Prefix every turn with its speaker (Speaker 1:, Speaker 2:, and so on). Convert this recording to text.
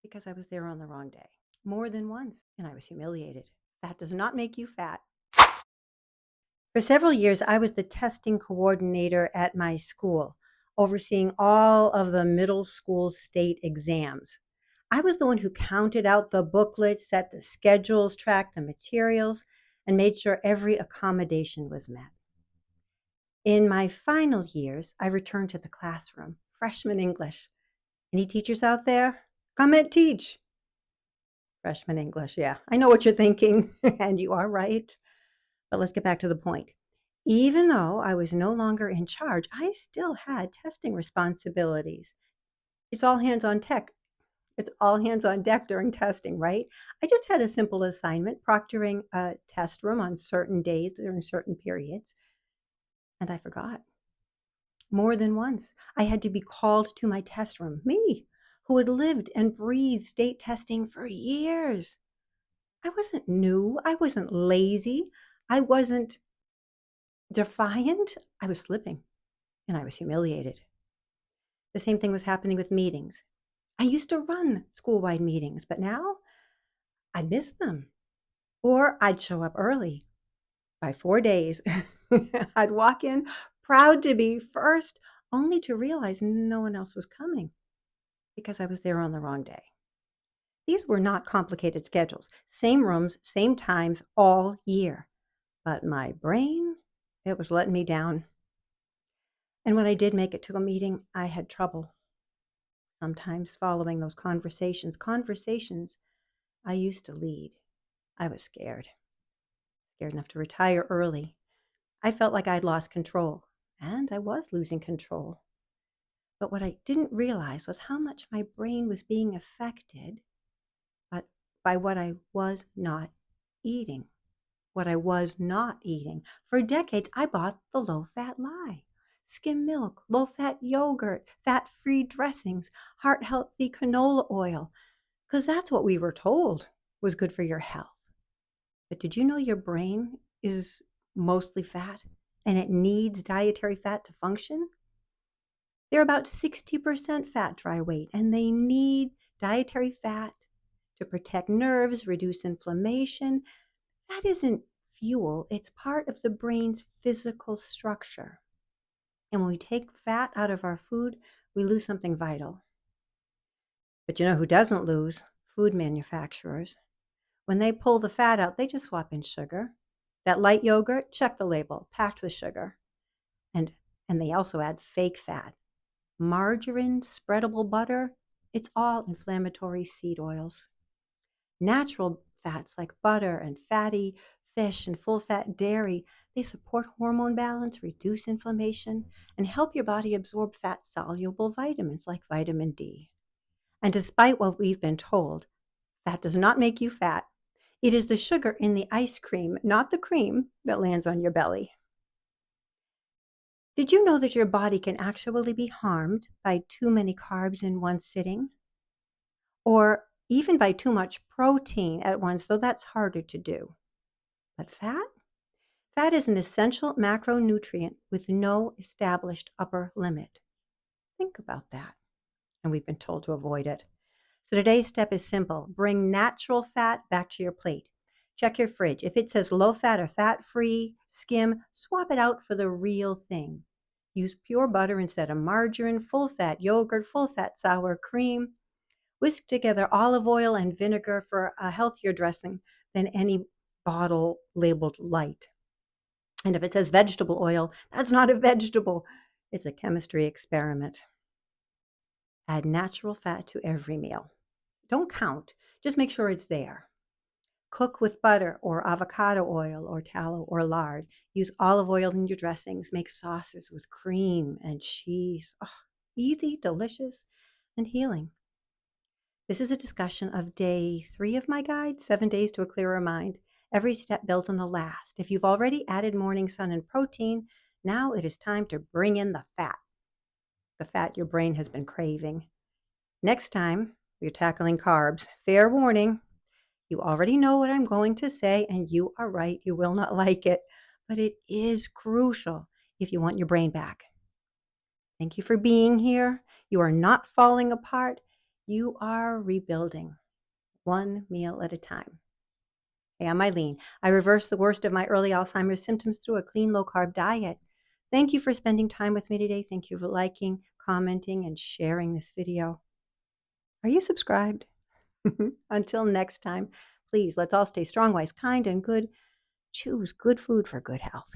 Speaker 1: because I was there on the wrong day. More than once, and I was humiliated. Fat does not make you fat. For several years, I was the testing coordinator at my school, overseeing all of the middle school state exams. I was the one who counted out the booklets, set the schedules, tracked the materials, and made sure every accommodation was met. In my final years, I returned to the classroom, freshman English. Any teachers out there? Come and teach. Freshman English, yeah. I know what you're thinking, and you are right. But let's get back to the point. Even though I was no longer in charge, I still had testing responsibilities. It's all hands on tech. It's all hands on deck during testing, right? I just had a simple assignment, proctoring a test room on certain days during certain periods, and I forgot. More than once, I had to be called to my test room, me, who had lived and breathed state testing for years. I wasn't new. I wasn't lazy. I wasn't defiant. I was slipping and I was humiliated. The same thing was happening with meetings. I used to run school-wide meetings, but now I miss them. Or I'd show up early by 4 days. I'd walk in proud to be first, only to realize no one else was coming because I was there on the wrong day. These were not complicated schedules. Same rooms, same times all year. But my brain, it was letting me down. And when I did make it to a meeting, I had trouble sometimes following those conversations I used to lead. I was scared enough to retire early. I felt like I'd lost control, and I was losing control. But what I didn't realize was how much my brain was being affected but by what I was not eating. What I was not eating. For decades, I bought the low-fat lie. Skim milk, low-fat yogurt, fat-free dressings, heart-healthy canola oil, because that's what we were told was good for your health. But did you know your brain is mostly fat and it needs dietary fat to function? They're about 60% fat dry weight, and they need dietary fat to protect nerves, reduce inflammation. Fat isn't fuel, it's part of the brain's physical structure. And when we take fat out of our food, we lose something vital. But you know who doesn't lose? Food manufacturers. When they pull the fat out, they just swap in sugar. That light yogurt, check the label, packed with sugar. And and they also add fake fat. Margarine, spreadable butter, it's all inflammatory seed oils. Natural fats like butter and fatty fish and full-fat dairy, they support hormone balance, reduce inflammation, and help your body absorb fat-soluble vitamins like vitamin D. And despite what we've been told, fat does not make you fat. It is the sugar in the ice cream, not the cream, that lands on your belly. Did you know that your body can actually be harmed by too many carbs in one sitting? Or even by too much protein at once, though that's harder to do. But fat? Fat is an essential macronutrient with no established upper limit. Think about that. And we've been told to avoid it. So today's step is simple. Bring natural fat back to your plate. Check your fridge. If it says low fat or fat free, skim, swap it out for the real thing. Use pure butter instead of margarine, full fat yogurt, full fat sour cream. Whisk together olive oil and vinegar for a healthier dressing than any bottle labeled light. And if it says vegetable oil, that's not a vegetable. It's a chemistry experiment. Add natural fat to every meal. Don't count, just make sure it's there. Cook with butter or avocado oil or tallow or lard. Use olive oil in your dressings. Make sauces with cream and cheese. Oh, easy, delicious, and healing. This is a discussion of day 3 of my guide, 7 Days to a Clearer Mind. Every step builds on the last. If you've already added morning sun and protein, now it is time to bring in the fat your brain has been craving. Next time, we're tackling carbs. Fair warning, you already know what I'm going to say, and you are right, you will not like it, but it is crucial if you want your brain back. Thank you for being here. You are not falling apart. You are rebuilding one meal at a time. Hey, I'm Eileen. I reversed the worst of my early Alzheimer's symptoms through a clean, low carb diet. Thank you for spending time with me today. Thank you for liking, commenting, and sharing this video. Are you subscribed? Until next time, please let's all stay strong, wise, kind, and good. Choose good food for good health.